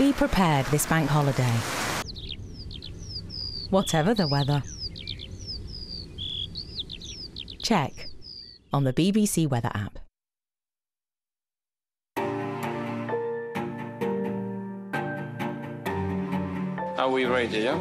Be prepared this bank holiday, whatever the weather. Check on the BBC Weather app. Are we ready, yeah?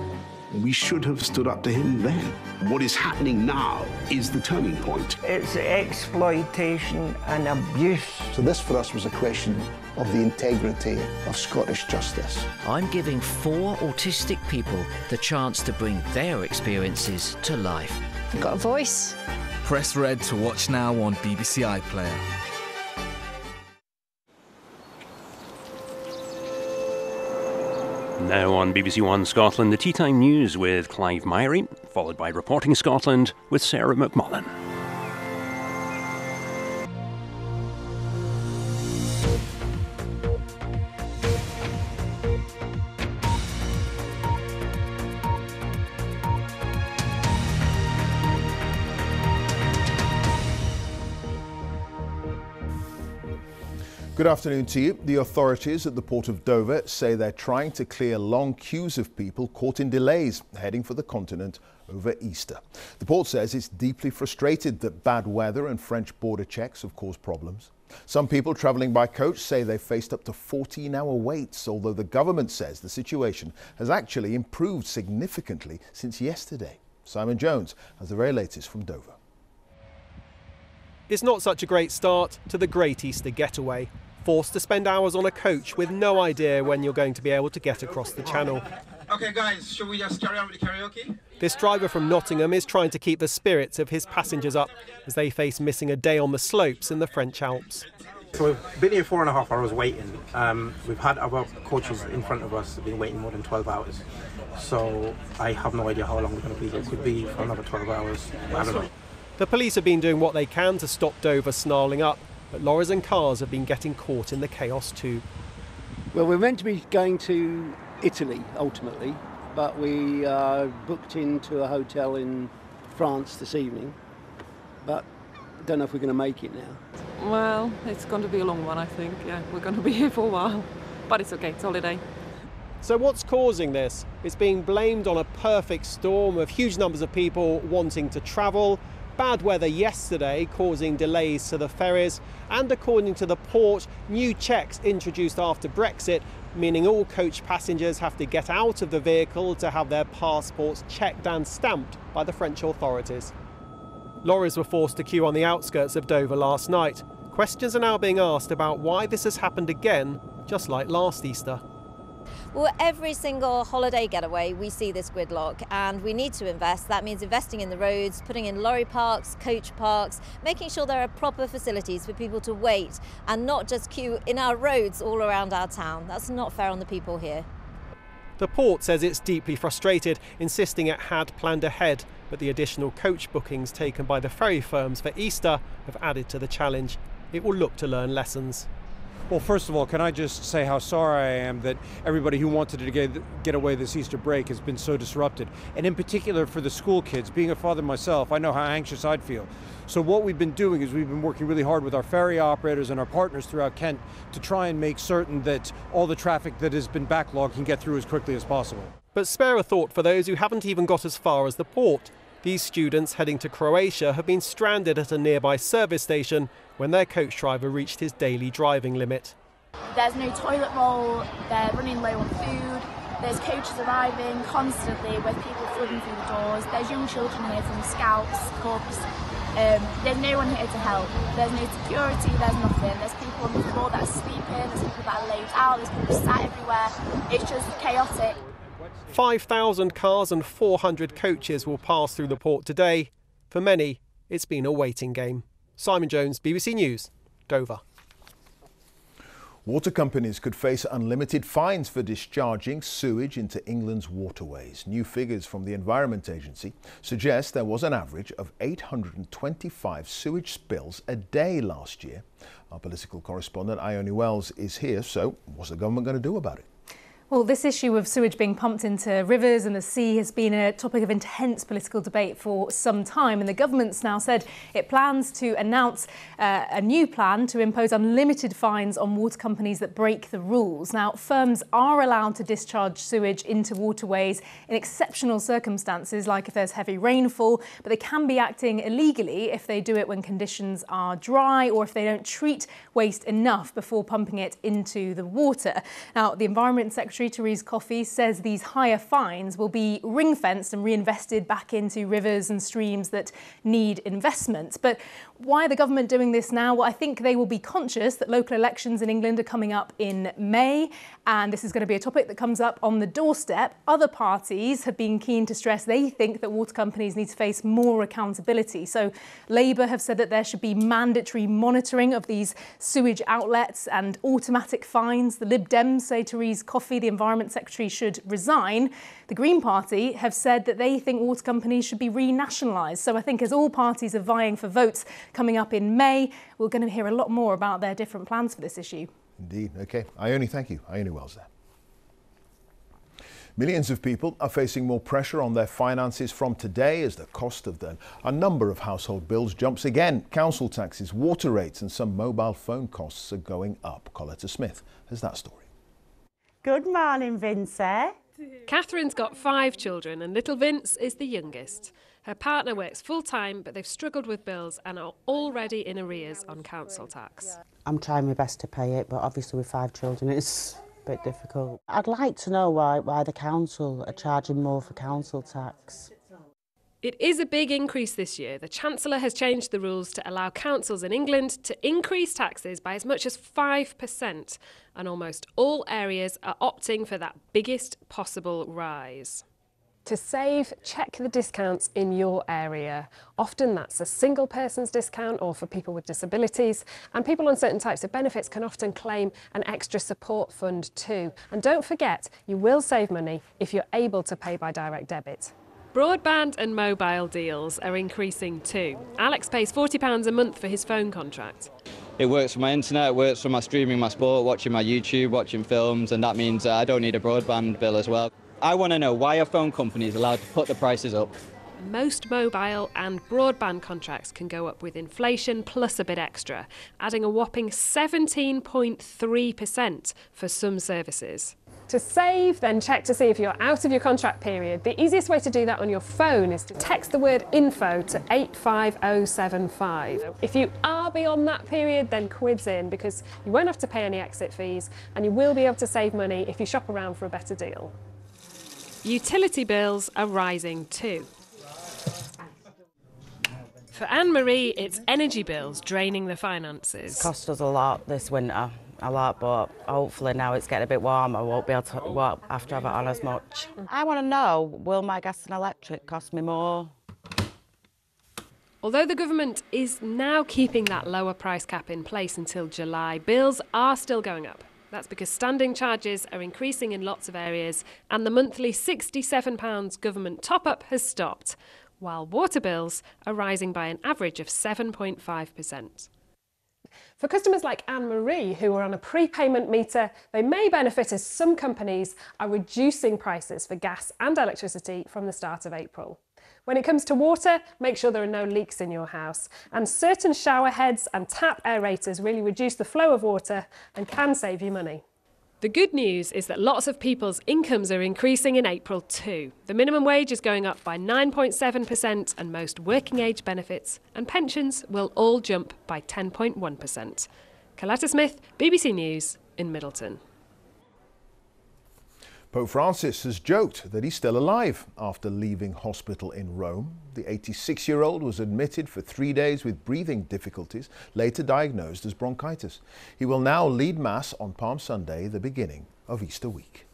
We should have stood up to him then. What is happening now is the turning point. It's exploitation and abuse. So this for us was a question of the integrity of Scottish justice. I'm giving 4 autistic people the chance to bring their experiences to life. You've got a voice. Press red to watch now on BBC iPlayer. Now on BBC One Scotland, the Tea Time News with Clive Myrie, followed by Reporting Scotland with Sarah McMullen. Good afternoon to you. The authorities at the port of Dover say they're trying to clear long queues of people caught in delays heading for the continent over Easter. The port says it's deeply frustrated that bad weather and French border checks have caused problems. Some people travelling by coach say they've faced up to 14-hour waits, although the government says the situation has actually improved significantly since yesterday. Simon Jones has the very latest from Dover. It's not such a great start to the Great Easter Getaway. Forced to spend hours on a coach with no idea when you're going to be able to get across the channel. OK guys, should we just carry on with the karaoke? This driver from Nottingham is trying to keep the spirits of his passengers up as they face missing a day on the slopes in the French Alps. So we've been here 4.5 hours waiting. We've had our coaches in front of us have been waiting more than 12 hours. So I have no idea how long we're going to be here. It could be for another 12 hours. I don't know. The police have been doing what they can to stop Dover snarling up, but lorries and cars have been getting caught in the chaos too. Well, we're meant to be going to Italy ultimately, but we booked into a hotel in France this evening, but I don't know if we're going to make it now. Well, it's going to be a long one, I think. Yeah, we're going to be here for a while, but it's okay, it's holiday. So what's causing this? It's being blamed on a perfect storm of huge numbers of people wanting to travel, bad weather yesterday causing delays to the ferries, and according to the port, new checks introduced after Brexit, meaning all coach passengers have to get out of the vehicle to have their passports checked and stamped by the French authorities. Lorries were forced to queue on the outskirts of Dover last night. Questions are now being asked about why this has happened again, just like last Easter. Well, every single holiday getaway we see this gridlock, and we need to invest. That means investing in the roads, putting in lorry parks, coach parks, making sure there are proper facilities for people to wait and not just queue in our roads all around our town. That's not fair on the people here. The port says it's deeply frustrated, insisting it had planned ahead, but the additional coach bookings taken by the ferry firms for Easter have added to the challenge. It will look to learn lessons. Well, first of all, can I just say how sorry I am that everybody who wanted to get away this Easter break has been so disrupted. And in particular for the school kids. Being a father myself, I know how anxious I'd feel. So what we've been doing is we've been working really hard with our ferry operators and our partners throughout Kent to try and make certain that all the traffic that has been backlogged can get through as quickly as possible. But spare a thought for those who haven't even got as far as the port. These students heading to Croatia have been stranded at a nearby service station when their coach driver reached his daily driving limit. There's no toilet roll, they're running low on food, there's coaches arriving constantly with people flooding through the doors, there's young children here from Scouts, Cubs, there's no one here to help, there's no security, there's nothing, there's people on the floor that are sleeping, there's people that are laid out, there's people sat everywhere, it's just chaotic. 5,000 cars and 400 coaches will pass through the port today. For many, it's been a waiting game. Simon Jones, BBC News, Dover. Water companies could face unlimited fines for discharging sewage into England's waterways. New figures from the Environment Agency suggest there was an average of 825 sewage spills a day last year. Our political correspondent Ione Wells is here, so what's the government going to do about it? Well, this issue of sewage being pumped into rivers and the sea has been a topic of intense political debate for some time, and the government's now said it plans to announce a new plan to impose unlimited fines on water companies that break the rules. Now, firms are allowed to discharge sewage into waterways in exceptional circumstances, like if there's heavy rainfall, but they can be acting illegally if they do it when conditions are dry or if they don't treat waste enough before pumping it into the water. Now, the Environment Secretary Therese Coffey says these higher fines will be ring-fenced and reinvested back into rivers and streams that need investment. But why are the government doing this now? Well, I think they will be conscious that local elections in England are coming up in May, and this is going to be a topic that comes up on the doorstep. Other parties have been keen to stress they think that water companies need to face more accountability. So Labour have said that there should be mandatory monitoring of these sewage outlets and automatic fines. The Lib Dems say Therese Coffey, the Environment Secretary, should resign. The Green Party have said that they think water companies should be renationalised. So I think as all parties are vying for votes coming up in May, we're going to hear a lot more about their different plans for this issue. Indeed. OK. Ione, thank you. Ione Wells there. Millions of people are facing more pressure on their finances from today as the cost of a number of household bills jumps again. Council taxes, water rates and some mobile phone costs are going up. Coletta Smith has that story. Good morning, Vincent. Catherine's got 5 children and little Vince is the youngest. Her partner works full-time, but they've struggled with bills and are already in arrears on council tax. I'm trying my best to pay it, but obviously with 5 children it's a bit difficult. I'd like to know why the council are charging more for council tax. It is a big increase this year. The Chancellor has changed the rules to allow councils in England to increase taxes by as much as 5%, and almost all areas are opting for that biggest possible rise. To save, check the discounts in your area. Often that's a single person's discount or for people with disabilities, and people on certain types of benefits can often claim an extra support fund too. And don't forget, you will save money if you're able to pay by direct debit. Broadband and mobile deals are increasing too. Alex pays £40 a month for his phone contract. It works for my internet, it works for my streaming my sport, watching my YouTube, watching films, and that means I don't need a broadband bill as well. I want to know why are phone companies allowed to put the prices up? Most mobile and broadband contracts can go up with inflation plus a bit extra, adding a whopping 17.3% for some services. To save, then check to see if you're out of your contract period. The easiest way to do that on your phone is to text the word info to 85075. If you are beyond that period, then quid's in, because you won't have to pay any exit fees and you will be able to save money if you shop around for a better deal. Utility bills are rising too. For Anne-Marie, it's energy bills draining the finances. It cost us a lot this winter, but hopefully now it's getting a bit warmer, I won't be able to have to have it on as much. I want to know, will my gas and electric cost me more? Although the government is now keeping that lower price cap in place until July, bills are still going up. That's because standing charges are increasing in lots of areas and the monthly £67 government top-up has stopped, while water bills are rising by an average of 7.5%. For customers like Anne-Marie, who are on a prepayment meter, they may benefit as some companies are reducing prices for gas and electricity from the start of April. When it comes to water, make sure there are no leaks in your house. And certain shower heads and tap aerators really reduce the flow of water and can save you money. The good news is that lots of people's incomes are increasing in April too. The minimum wage is going up by 9.7% and most working age benefits and pensions will all jump by 10.1%. Coletta Smith, BBC News in Middleton. Pope Francis has joked that he's still alive after leaving hospital in Rome. The 86-year-old was admitted for 3 days with breathing difficulties, later diagnosed as bronchitis. He will now lead Mass on Palm Sunday, the beginning of Easter week.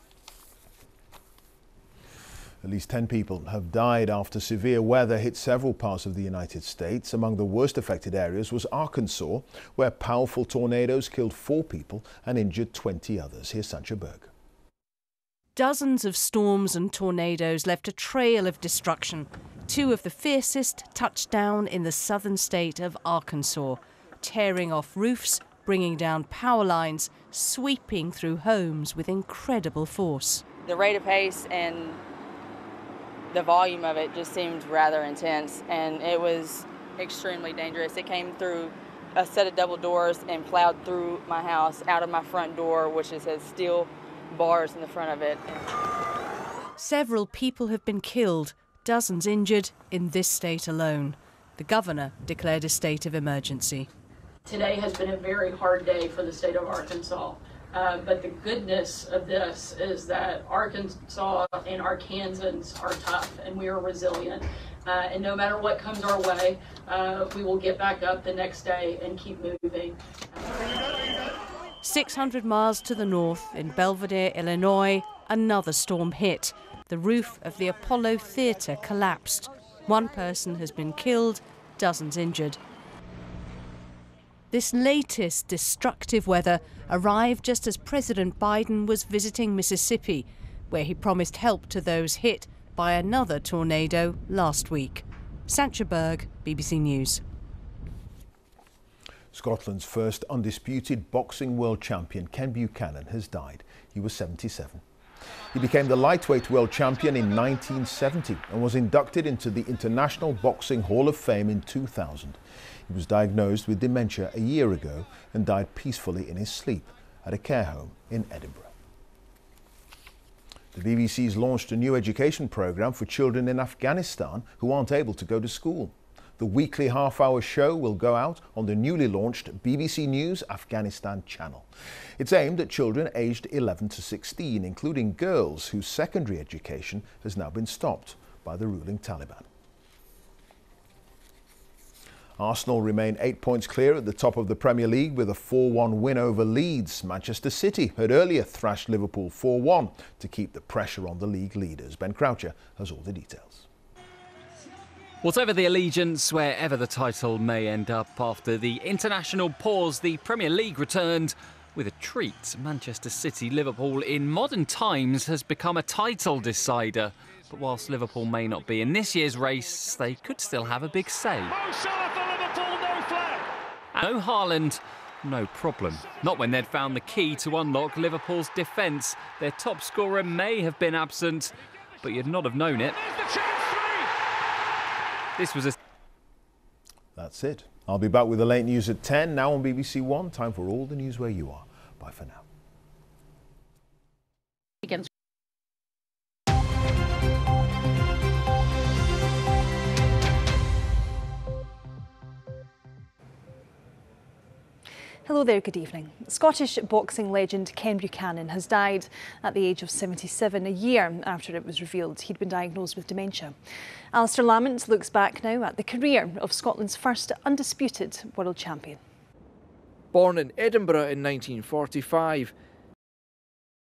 At least 10 people have died after severe weather hit several parts of the United States. Among the worst affected areas was Arkansas, where powerful tornadoes killed 4 people and injured 20 others. Here's Sancha Berg. Dozens of storms and tornadoes left a trail of destruction. 2 of the fiercest touched down in the southern state of Arkansas, tearing off roofs, bringing down power lines, sweeping through homes with incredible force. The rate of pace and the volume of it just seemed rather intense, and it was extremely dangerous. It came through a set of double doors and plowed through my house, out of my front door, which has steel bars in the front of it. Several people have been killed, dozens injured in this state alone. The governor declared a state of emergency. Today has been a very hard day for the state of Arkansas. But the goodness of this is that Arkansas and Arkansans are tough and we are resilient. And no matter what comes our way, we will get back up the next day and keep moving. 600 miles to the north, in Belvedere, Illinois, another storm hit. The roof of the Apollo Theatre collapsed. One person has been killed, dozens injured. This latest destructive weather arrived just as President Biden was visiting Mississippi, where he promised help to those hit by another tornado last week. Sancha Berg, BBC News. Scotland's first undisputed boxing world champion, Ken Buchanan, has died. He was 77. He became the lightweight world champion in 1970 and was inducted into the International Boxing Hall of Fame in 2000. He was diagnosed with dementia a year ago and died peacefully in his sleep at a care home in Edinburgh. The BBC's launched a new education programme for children in Afghanistan who aren't able to go to school. The weekly half-hour show will go out on the newly launched BBC News Afghanistan channel. It's aimed at children aged 11 to 16, including girls whose secondary education has now been stopped by the ruling Taliban. Arsenal remain 8 points clear at the top of the Premier League with a 4-1 win over Leeds. Manchester City had earlier thrashed Liverpool 4-1 to keep the pressure on the league leaders. Ben Croucher has all the details. Whatever the allegiance, wherever the title may end up, after the international pause, the Premier League returned with a treat. Manchester City Liverpool in modern times has become a title decider. But whilst Liverpool may not be in this year's race, they could still have a big say. No Haaland, no problem. Not when they'd found the key to unlock Liverpool's defence. Their top scorer may have been absent, but you'd not have known it. This was a... That's it. I'll be back with the late news at 10, now on BBC One. Time for all the news where you are. Bye for now. Hello there, good evening. Scottish boxing legend Ken Buchanan has died at the age of 77, a year after it was revealed he'd been diagnosed with dementia. Alistair Lamont looks back now at the career of Scotland's first undisputed world champion. Born in Edinburgh in 1945,